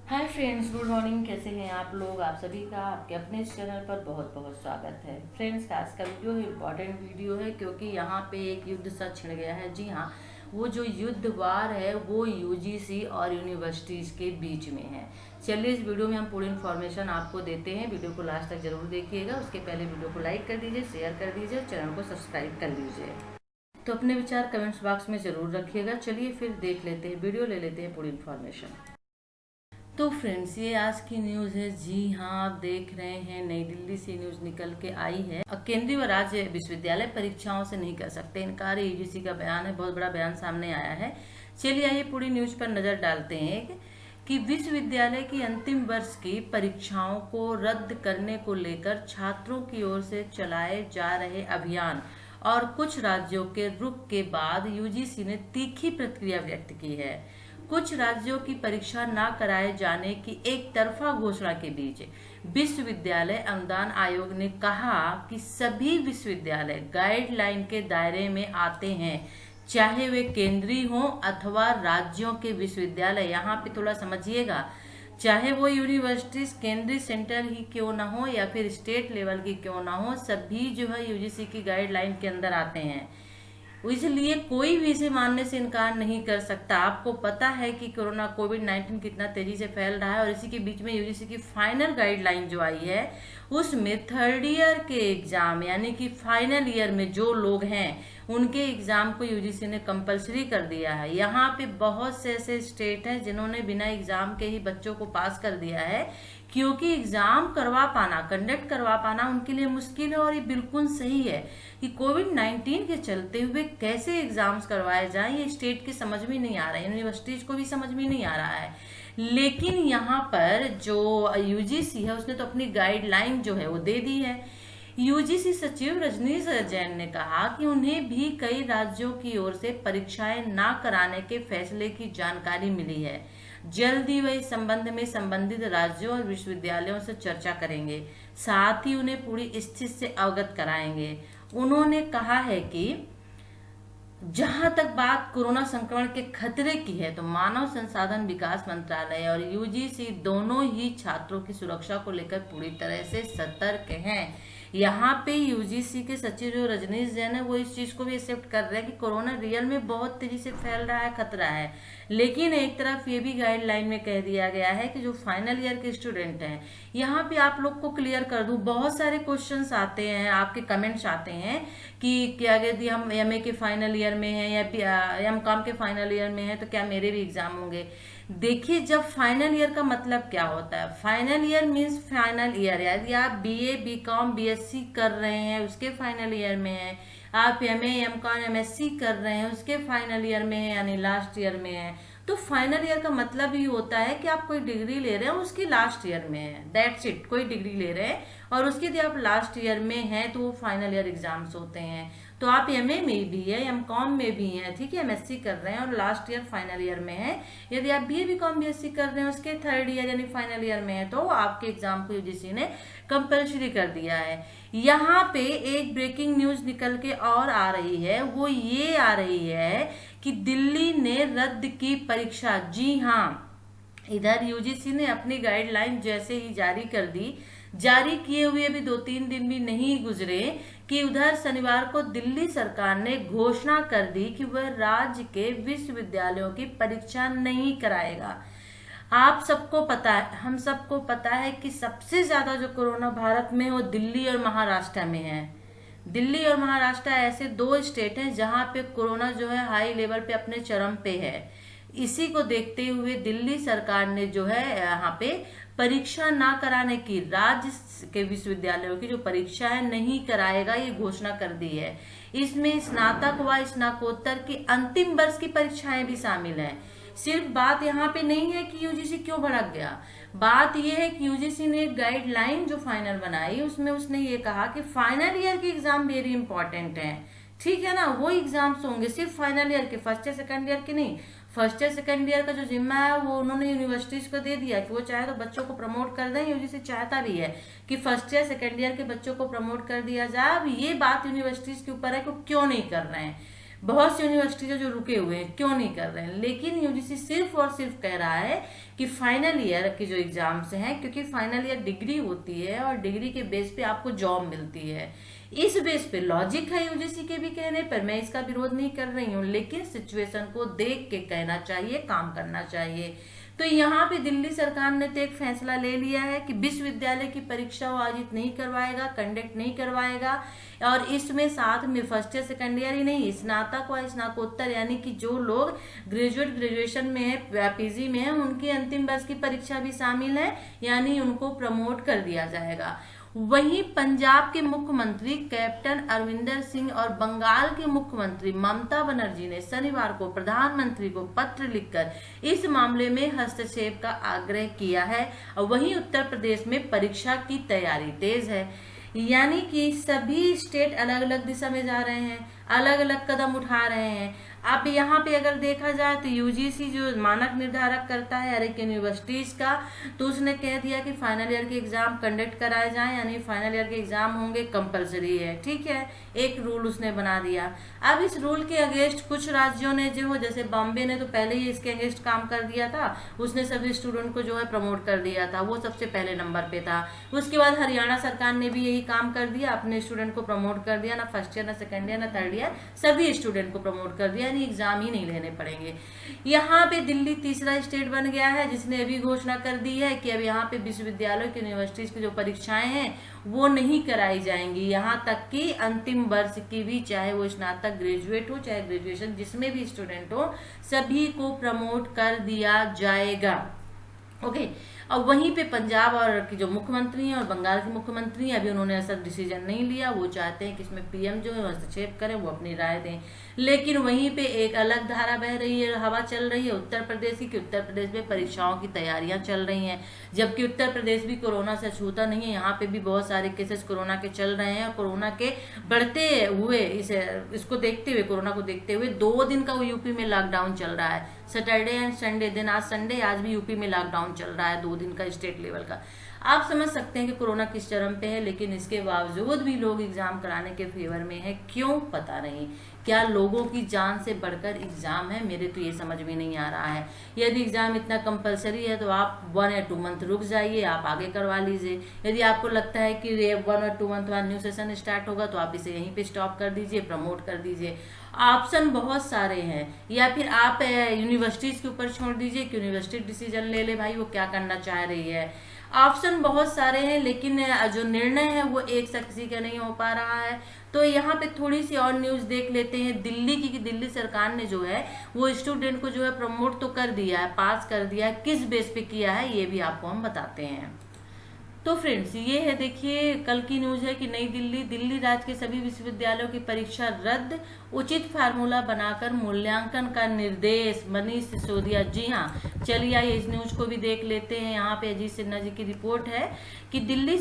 Hi friends, good morning. कैसे हैं आप लोग? आप सभी का आपके अपने इस चैनल पर बहुत बहुत स्वागत है। फ्रेंड्स, आज का वीडियो इम्पॉर्टेंट वीडियो है क्योंकि यहाँ पे एक युद्ध सा छिड़ गया है। जी हाँ, वो जो युद्ध वार है वो यूजीसी और यूनिवर्सिटीज़ के बीच में है। चलिए, इस वीडियो में हम पूरी इन्फॉर्मेशन आपको देते हैं। वीडियो को लास्ट तक जरूर देखिएगा। उसके पहले वीडियो को लाइक कर दीजिए, शेयर कर दीजिए और चैनल को सब्सक्राइब कर लीजिए। तो अपने विचार कमेंट्स बॉक्स में ज़रूर रखिएगा। चलिए फिर देख लेते हैं वीडियो, ले लेते हैं पूरी इन्फॉर्मेशन। तो फ्रेंड्स, ये आज की न्यूज़ है। जी हाँ, आप देख रहे हैं नई दिल्ली से न्यूज़ निकल के आई है। केंद्रीय व राज्य विश्वविद्यालय परीक्षाओं से नहीं कर सकते इनकार, यूजीसी का बयान है। बहुत बड़ा बयान सामने आया है। चलिए आइए पूरी न्यूज़ पर नज़र डालते हैं कि विश्वविद्यालय की अंतिम वर्ष की परीक्षाओं को रद्द करने को लेकर छात्रों की ओर से चलाए जा रहे अभियान और कुछ राज्यों के रुख के बाद यूजीसी ने तीखी प्रतिक्रिया व्यक्त की है। कुछ राज्यों की परीक्षा न कराए जाने की एक तरफा घोषणा के बीच विश्वविद्यालय अनुदान आयोग ने कहा कि सभी विश्वविद्यालय गाइडलाइन के दायरे में आते हैं, चाहे वे केंद्रीय हों अथवा राज्यों के विश्वविद्यालय। यहाँ पे थोड़ा समझिएगा, चाहे वो यूनिवर्सिटीज केंद्रीय सेंटर ही क्यों ना हो या फिर स्टेट लेवल की क्यों ना हो, सभी जो है यूजीसी की गाइडलाइन के अंदर आते हैं। इसलिए कोई भी इसे मानने से इनकार नहीं कर सकता। आपको पता है कि कोरोना कोविड-19 कितना तेजी से फैल रहा है और इसी के बीच में यूजीसी की फाइनल गाइडलाइन जो आई है उसमें थर्ड ईयर के एग्जाम यानी कि फाइनल ईयर में जो लोग हैं उनके एग्जाम को यूजीसी ने कंपलसरी कर दिया है। यहाँ पे बहुत से ऐसे स्टेट हैं जिन्होंने बिना एग्जाम के ही बच्चों को पास कर दिया है, क्योंकि एग्जाम करवा पाना, कंडक्ट करवा पाना उनके लिए मुश्किल है। और ये बिल्कुल सही है कि कोविड-19 के चलते हुए कैसे एग्जाम्स करवाए जाएं, ये स्टेट की समझ में नहीं आ रहा है, यूनिवर्सिटीज को भी समझ में नहीं आ रहा है। लेकिन यहाँ पर जो यूजीसी है उसने तो अपनी गाइडलाइन जो है वो दे दी है। यूजीसी सचिव रजनीश जैन ने कहा कि उन्हें भी कई राज्यों की ओर से परीक्षाएं ना कराने के फैसले की जानकारी मिली है। जल्द ही वह इस संबंध में संबंधित राज्यों और विश्वविद्यालयों से चर्चा करेंगे, साथ ही उन्हें पूरी स्थिति से अवगत कराएंगे। उन्होंने कहा है कि जहां तक बात कोरोना संक्रमण के खतरे की है तो मानव संसाधन विकास मंत्रालय और यूजीसी दोनों ही छात्रों की सुरक्षा को लेकर पूरी तरह से सतर्क हैं। यहाँ पे यूजीसी के सचिव जो रजनीश जैन है वो इस चीज को भी एक्सेप्ट कर रहे हैं कि कोरोना रियल में बहुत तेजी से फैल रहा है, खतरा है। लेकिन एक तरफ ये भी गाइडलाइन में कह दिया गया है कि जो फाइनल ईयर के स्टूडेंट हैं, यहाँ पे आप लोग को क्लियर कर दूं, बहुत सारे क्वेश्चंस आते हैं, आपके कमेंट्स आते हैं कि क्या यदि हम एमए के फाइनल ईयर में हैं या एमकॉम के फाइनल ईयर में हैं तो क्या मेरे भी एग्जाम होंगे। देखिए, जब फाइनल ईयर का मतलब क्या होता है, final year means final year. यदि आप बीए बीकॉम बीएससी कर रहे हैं उसके फाइनल ईयर में है, आप एमए एमकॉम एमएससी कर रहे हैं उसके फाइनल ईयर में है यानी लास्ट ईयर में है, तो फाइनल ईयर का मतलब ये होता है कि आप कोई डिग्री ले रहे हैं उसकी लास्ट ईयर में है, दैट्स इट। कोई डिग्री ले रहे हैं और उसके यदि आप लास्ट ईयर में हैं तो वो फाइनल ईयर एग्जाम्स होते हैं। तो आप एमए में भी है, एमकॉम में भी हैं, ठीक है, एमएससी कर रहे हैं और लास्ट ईयर फाइनल ईयर में है। यदि आप बीए बीकॉम बीएससी कर रहे हैं उसके थर्ड ईयर यानी फाइनल ईयर में है तो आपके एग्जाम को यूजीसी ने कंपलसरी कर दिया है। यहाँ पे एक ब्रेकिंग न्यूज निकल के और आ रही है, वो ये आ रही है कि दिल्ली ने रद्द की परीक्षा। जी हाँ, इधर यूजीसी ने अपनी गाइडलाइन जैसे ही जारी कर दी, जारी किए हुए भी 2-3 दिन भी नहीं गुजरे कि उधर शनिवार को दिल्ली सरकार ने घोषणा कर दी कि वह राज्य के विश्वविद्यालयों की परीक्षा नहीं कराएगा। आप सबको पता है, हम सबको पता है कि सबसे ज्यादा जो कोरोना भारत में वो दिल्ली और महाराष्ट्र में है। दिल्ली और महाराष्ट्र ऐसे दो स्टेट हैं जहां पे कोरोना जो है हाई लेवल पे अपने चरम पे है। इसी को देखते हुए दिल्ली सरकार ने जो है यहाँ पे परीक्षा ना कराने की, राज्य के विश्वविद्यालयों की जो परीक्षा है नहीं कराएगा, ये घोषणा कर दी है। इसमें स्नातक व स्नाकोत्तर की अंतिम वर्ष की परीक्षाएं भी शामिल हैं। सिर्फ बात यहाँ पे नहीं है कि यूजीसी क्यों भड़क गया, बात यह है कि यूजीसी ने एक गाइडलाइन जो फाइनल बनाई उसमें उसने ये कहा कि फाइनल ईयर के एग्जाम वेरी इंपॉर्टेंट हैं, ठीक है ना, वो एग्जाम्स होंगे सिर्फ फाइनल ईयर के, फर्स्ट ईयर सेकंड ईयर के नहीं। फर्स्ट ईयर सेकंड ईयर का जो जिम्मा है वो उन्होंने यूनिवर्सिटीज को दे दिया कि वो चाहे तो बच्चों को प्रमोट कर दें। यूजीसी चाहता भी है कि फर्स्ट ईयर सेकंड ईयर के बच्चों को प्रमोट कर दिया जाए। अब ये बात यूनिवर्सिटीज के ऊपर है कि क्यों नहीं कर रहे हैं। बहुत सी यूनिवर्सिटीज जो रुके हुए हैं, क्यों नहीं कर रहे हैं, लेकिन यूजीसी सिर्फ और सिर्फ कह रहा है कि फाइनल ईयर के जो एग्जाम्स हैं, क्योंकि फाइनल ईयर डिग्री होती है और डिग्री के बेस पे आपको जॉब मिलती है, इस बेस पे लॉजिक है यूजीसी के भी कहने पर, मैं इसका विरोध नहीं कर रही हूँ, लेकिन सिचुएशन को देख के कहना चाहिए, काम करना चाहिए। तो यहाँ पे दिल्ली सरकार ने तो एक फैसला ले लिया है कि विश्वविद्यालय की परीक्षा वो आयोजित नहीं करवाएगा, कंडक्ट नहीं करवाएगा, और इसमें साथ में फर्स्ट ईयर सेकेंड ईयर ही नहीं, स्नातक और स्नातकोत्तर यानी कि जो लोग ग्रेजुएशन में है, पीजी में है, उनकी अंतिम वर्ष की परीक्षा भी शामिल है, यानी उनको प्रमोट कर दिया जाएगा। वहीं पंजाब के मुख्यमंत्री कैप्टन अमरिंदर सिंह और बंगाल के मुख्यमंत्री ममता बनर्जी ने शनिवार को प्रधानमंत्री को पत्र लिखकर इस मामले में हस्तक्षेप का आग्रह किया है। और वहीं उत्तर प्रदेश में परीक्षा की तैयारी तेज है, यानी कि सभी स्टेट अलग अलग दिशा में जा रहे हैं, अलग अलग कदम उठा रहे हैं। अब यहाँ पे अगर देखा जाए तो यूजीसी जो मानक निर्धारक करता है हर एक यूनिवर्सिटीज का, तो उसने कह दिया कि फाइनल ईयर के एग्जाम कंडक्ट कराए जाएं, यानी फाइनल ईयर के एग्जाम होंगे, कंपलसरी है, ठीक है, एक रूल उसने बना दिया। अब इस रूल के अगेंस्ट कुछ राज्यों ने जो हो, जैसे बॉम्बे ने तो पहले ही इसके अगेंस्ट काम कर दिया था, उसने सभी स्टूडेंट को जो है प्रमोट कर दिया था, वो सबसे पहले नंबर पे था। उसके बाद हरियाणा सरकार ने भी यही काम कर दिया, अपने स्टूडेंट को प्रमोट कर दिया, ना फर्स्ट ईयर ना सेकेंड ईयर ना थर्ड ईयर, सभी स्टूडेंट को प्रमोट कर दिया, यानी एग्जाम ही नहीं लेने पड़ेंगे। यहाँ पे दिल्ली तीसरा स्टेट बन गया है जिसने अभी घोषणा कर दी है कि अब यहाँ पे विश्वविद्यालयों की यूनिवर्सिटीज की जो परीक्षाएं हैं वो नहीं कराई जाएंगी, यहाँ तक कि अंतिम वर्ष की भी, चाहे वो स्नातक ग्रेजुएट हो चाहे ग्रेजुएशन जिसमें भी स्टूडेंट हो, सभी को प्रमोट कर दिया जाएगा। ओके। और वहीं पे पंजाब और की जो मुख्यमंत्री हैं और बंगाल के मुख्यमंत्री हैं, अभी उन्होंने ऐसा डिसीजन नहीं लिया, वो चाहते हैं कि इसमें पीएम जो है हस्तक्षेप करें, वो अपनी राय दें। लेकिन वहीं पे एक अलग धारा बह रही है, हवा चल रही है उत्तर प्रदेश की, कि उत्तर प्रदेश में परीक्षाओं की तैयारियां चल रही हैं, जबकि उत्तर प्रदेश भी कोरोना से छूता नहीं है, यहाँ पे भी बहुत सारे केसेस कोरोना के चल रहे हैं। कोरोना के बढ़ते हुए इसको देखते हुए, कोरोना को देखते हुए 2 दिन का यूपी में लॉकडाउन चल रहा है, सैटरडे एंड संडे दिन, आज संडे, आज भी यूपी में लॉकडाउन चल रहा है 2 दिन का स्टेट लेवल का। आप समझ सकते हैं कि कोरोना किस चरम पे है, लेकिन इसके बावजूद भी लोग एग्जाम कराने के फेवर में है, क्यों पता नहीं। क्या लोगों की जान से बढ़कर एग्जाम है, मेरे तो ये समझ में नहीं आ रहा है। यदि एग्जाम इतना कंपलसरी है तो आप 1 या 2 मंथ रुक जाइए, आप आगे करवा लीजिए। यदि आपको लगता है कि 1 और 2 मंथ बाद न्यू सेशन स्टार्ट होगा तो आप इसे यहीं पे स्टॉप कर दीजिए, प्रमोट कर दीजिए। ऑप्शन बहुत सारे हैं, या फिर आप यूनिवर्सिटीज के ऊपर छोड़ दीजिए कि यूनिवर्सिटी डिसीजन ले ले भाई वो क्या करना चाह रही है। ऑप्शन बहुत सारे हैं, लेकिन जो निर्णय है वो एक सा किसी का नहीं हो पा रहा है। तो यहाँ पे थोड़ी सी और न्यूज देख लेते हैं दिल्ली की, कि दिल्ली सरकार ने जो है वो स्टूडेंट को जो है प्रमोट तो कर दिया है, पास कर दिया है, किस बेस पे किया है ये भी आपको हम बताते हैं। तो फ्रेंड्स ये है, देखिए कल की न्यूज है कि नई दिल्ली राज्य के सभी विश्वविद्यालयों की परीक्षा रद्द, उचित फार्मूला बनाकर मूल्यांकन का निर्देश, मनीष सिसोदिया। जी हाँ, चलिए आइए इस न्यूज को भी देख लेते हैं। यहाँ पे अजीत सिन्हा जी की रिपोर्ट है कि दिल्ली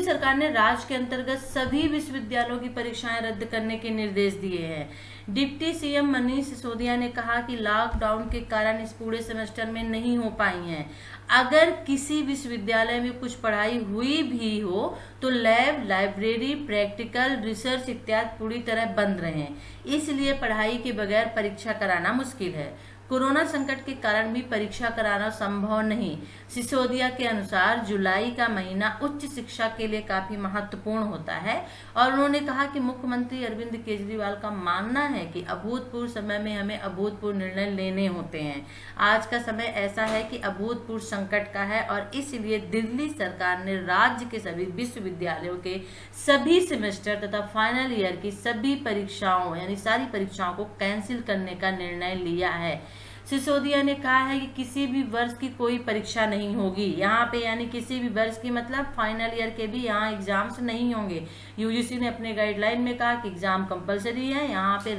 सरकार ने राज्य के अंतर्गत सभी विश्वविद्यालयों की परीक्षाएं रद्द करने के निर्देश दिए हैं। डिप्टी सीएम मनीष सिसोदिया ने कहा कि लॉकडाउन के कारण इस पूरे सेमेस्टर में नहीं हो पाई हैं। अगर किसी विश्वविद्यालय में कुछ पढ़ाई हुई भी हो तो लैब, लाइब्रेरी, प्रैक्टिकल, रिसर्च इत्यादि पूरी तरह बंद रहे, इसलिए पढ़ाई के बगैर परीक्षा कराना मुश्किल है। कोरोना संकट के कारण भी परीक्षा कराना संभव नहीं। सिसोदिया के अनुसार जुलाई का महीना उच्च शिक्षा के लिए काफी महत्वपूर्ण होता है और उन्होंने कहा कि मुख्यमंत्री अरविंद केजरीवाल का मानना है कि अभूतपूर्व समय में हमें अभूतपूर्व निर्णय लेने होते हैं। आज का समय ऐसा है कि अभूतपूर्व संकट का है और इसलिए दिल्ली सरकार ने राज्य के सभी विश्वविद्यालयों के सभी सेमेस्टर तथा फाइनल ईयर की सभी परीक्षाओं यानी सारी परीक्षाओं को कैंसिल करने का निर्णय लिया है। सिसोदिया ने कहा है कि किसी भी वर्ष की कोई परीक्षा नहीं होगी यहाँ पे, यानी किसी भी वर्ष की मतलब फाइनल ईयर के भी यहाँ एग्जाम्स नहीं होंगे। यूजीसी ने अपने गाइडलाइन में कहा कि एग्जाम कंपलसरी है, यहाँ पे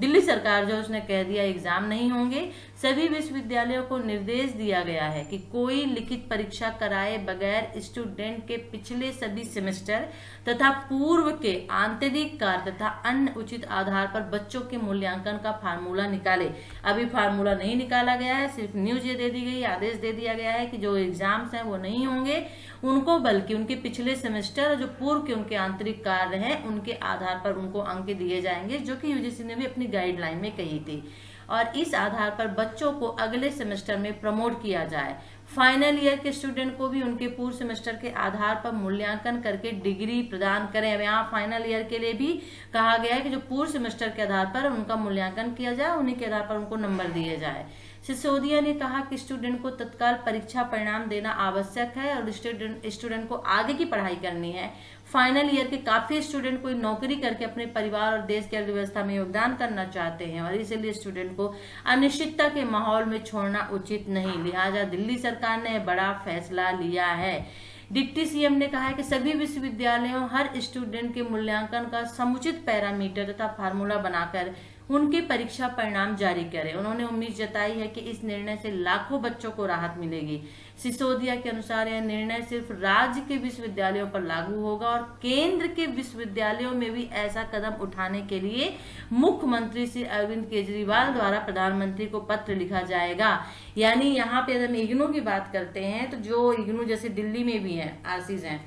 दिल्ली सरकार जो उसने कह दिया एग्जाम नहीं होंगे। सभी विश्वविद्यालयों को निर्देश दिया गया है कि कोई लिखित परीक्षा कराए बगैर स्टूडेंट के पिछले सभी सेमेस्टर तथा पूर्व के आंतरिक कार्य तथा अन्य उचित आधार पर बच्चों के मूल्यांकन का फार्मूला निकाले। अभी फार्मूला नहीं निकाला गया है, सिर्फ न्यूज ये दे दी गई, आदेश दे दिया गया है कि जो एग्जाम्स हैं वो नहीं होंगे उनको, बल्कि उनके पिछले सेमेस्टर और जो पूर्व के उनके आंतरिक कार्य हैं उनके आधार पर उनको अंक दिए जाएंगे, जो कि यूजीसी ने भी अपनी गाइडलाइन में कही थी। और इस आधार पर बच्चों को अगले सेमेस्टर में प्रमोट किया जाए। फाइनल ईयर के स्टूडेंट को भी उनके पूर्व सेमेस्टर के आधार पर मूल्यांकन करके डिग्री प्रदान करें। अब यहाँ फाइनल ईयर के लिए भी कहा गया है कि जो पूर्व सेमेस्टर के आधार पर उनका मूल्यांकन किया जाए, उन्हीं के आधार पर उनको नंबर दिए जाए। सिसोदिया ने कहा कि स्टूडेंट को तत्काल परीक्षा परिणाम देना आवश्यक है और स्टूडेंट को आगे की पढ़ाई करनी है। फाइनल ईयर के काफी स्टूडेंट कोई नौकरी करके अपने परिवार और देश की अर्थव्यवस्था में योगदान करना चाहते हैं और इसलिए स्टूडेंट को अनिश्चितता के माहौल में छोड़ना उचित नहीं। लिहाजा दिल्ली सरकार ने बड़ा फैसला लिया है। डिप्टी सीएम ने कहा है कि सभी विश्वविद्यालयों हर स्टूडेंट के मूल्यांकन का समुचित पैरामीटर तथा फार्मूला बनाकर उनके परीक्षा परिणाम जारी करें। उन्होंने उम्मीद जताई है कि इस निर्णय से लाखों बच्चों को राहत मिलेगी। सिसोदिया के अनुसार यह निर्णय सिर्फ राज्य के विश्वविद्यालयों पर लागू होगा और केंद्र के विश्वविद्यालयों में भी ऐसा कदम उठाने के लिए मुख्यमंत्री श्री अरविंद केजरीवाल द्वारा प्रधानमंत्री को पत्र लिखा जाएगा। यानी यहाँ पे अगर हम इग्नू की बात करते हैं तो जो इग्नू जैसे दिल्ली में भी है, आरसीज हैं,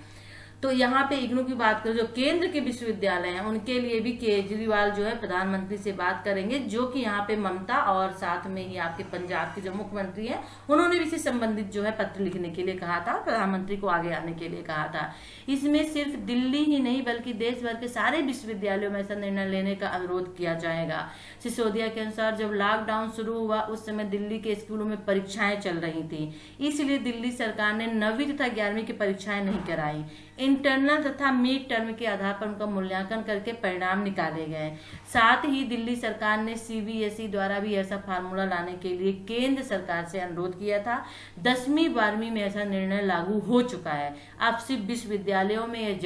तो यहाँ पे इग्नू की बात करें जो केंद्र के विश्वविद्यालय हैं उनके लिए भी केजरीवाल जो है प्रधानमंत्री से बात करेंगे, जो कि यहाँ पे ममता और साथ में ही आपके पंजाब के जो मुख्यमंत्री हैं उन्होंने भी इससे संबंधित जो है पत्र लिखने के लिए कहा था, प्रधानमंत्री को आगे आने के लिए कहा था। इसमें सिर्फ दिल्ली ही नहीं बल्कि देश भर के सारे विश्वविद्यालयों में ऐसा निर्णय लेने का अनुरोध किया जाएगा। सिसोदिया के अनुसार जब लॉकडाउन शुरू हुआ उस समय दिल्ली के स्कूलों में परीक्षाएं चल रही थी, इसलिए दिल्ली सरकार ने 9वीं तथा 11वीं की परीक्षाएं नहीं कराई। इंटरनल तथा मिड टर्म के आधार पर उनका मूल्यांकन करके परिणाम निकाले गए। साथ ही दिल्ली सरकार ने सीबीएसई द्वारा भी ऐसा फार्मूला लाने के लिए केंद्र सरकार से अनुरोध किया था। 10वीं 12वीं में ऐसा निर्णय लागू हो चुका है। अब सिर्फ विश्वविद्यालयों में यह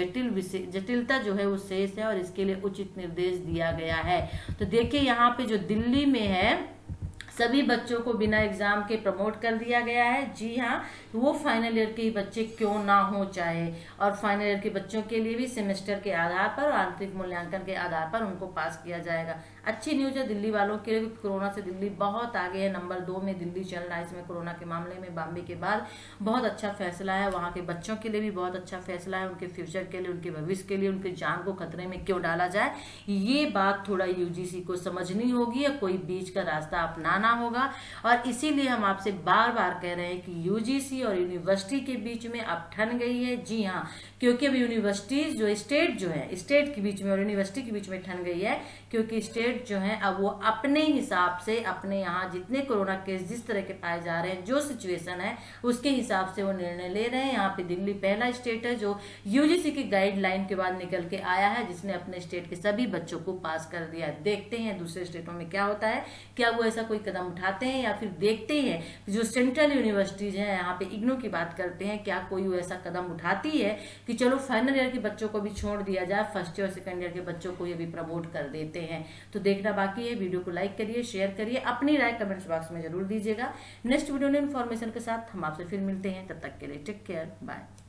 जटिलता जो है वो शेष है और इसके लिए उचित निर्देश दिया गया है। तो देखिए यहाँ पे जो दिल्ली में है सभी बच्चों को बिना एग्जाम के प्रमोट कर दिया गया है। जी हाँ, वो फाइनल ईयर के बच्चे क्यों ना हो चाहे, और फाइनल ईयर के बच्चों के लिए भी सेमेस्टर के आधार पर और आंतरिक मूल्यांकन के आधार पर उनको पास किया जाएगा। अच्छी न्यूज है दिल्ली वालों के लिए भी। कोरोना से दिल्ली बहुत आगे है, नंबर 2 में दिल्ली चल रहा है इसमें कोरोना के मामले में। बॉम्बे के बाद बहुत अच्छा फैसला है, वहाँ के बच्चों के लिए भी बहुत अच्छा फैसला है। उनके फ्यूचर के लिए, उनके भविष्य के लिए, उनकी जान को खतरे में क्यों डाला जाए, ये बात थोड़ा यूजीसी को समझनी होगी या कोई बीच का रास्ता अपनाना होगा। और इसीलिए हम आपसे बार बार कह रहे हैं कि यूजीसी और यूनिवर्सिटी के बीच में अब ठन गई है। जी हाँ, क्योंकि अब यूनिवर्सिटीज जो स्टेट जो है, स्टेट के बीच में और यूनिवर्सिटी के बीच में ठन गई है, क्योंकि स्टेट जो है अब वो अपने हिसाब से अपने यहाँ जितने कोरोना केस जिस तरह के पाए जा रहे हैं, जो सिचुएशन है उसके हिसाब से वो निर्णय ले रहे हैं। यहाँ पे दिल्ली पहला स्टेट है जो यूजीसी की गाइडलाइन के बाद निकल के आया है, जिसने अपने स्टेट के सभी बच्चों को पास कर दिया है। देखते हैं दूसरे स्टेटों में क्या होता है, क्या वो ऐसा कोई कदम उठाते हैं, या फिर देखते हैं जो सेंट्रल यूनिवर्सिटीज हैं, यहाँ पे इग्नू की बात करते हैं, क्या कोई ऐसा कदम उठाती है कि चलो फाइनल ईयर के बच्चों को भी छोड़ दिया जाए, फर्स्ट ईयर और सेकंड ईयर के बच्चों को ये भी प्रमोट कर देते हैं। तो देखना बाकी है। वीडियो को लाइक करिए, शेयर करिए, अपनी राय कमेंट्स बॉक्स में जरूर दीजिएगा। नेक्स्ट वीडियो में इन्फॉर्मेशन के साथ हम आपसे फिर मिलते हैं, तब तक के लिए टेक केयर, बाय।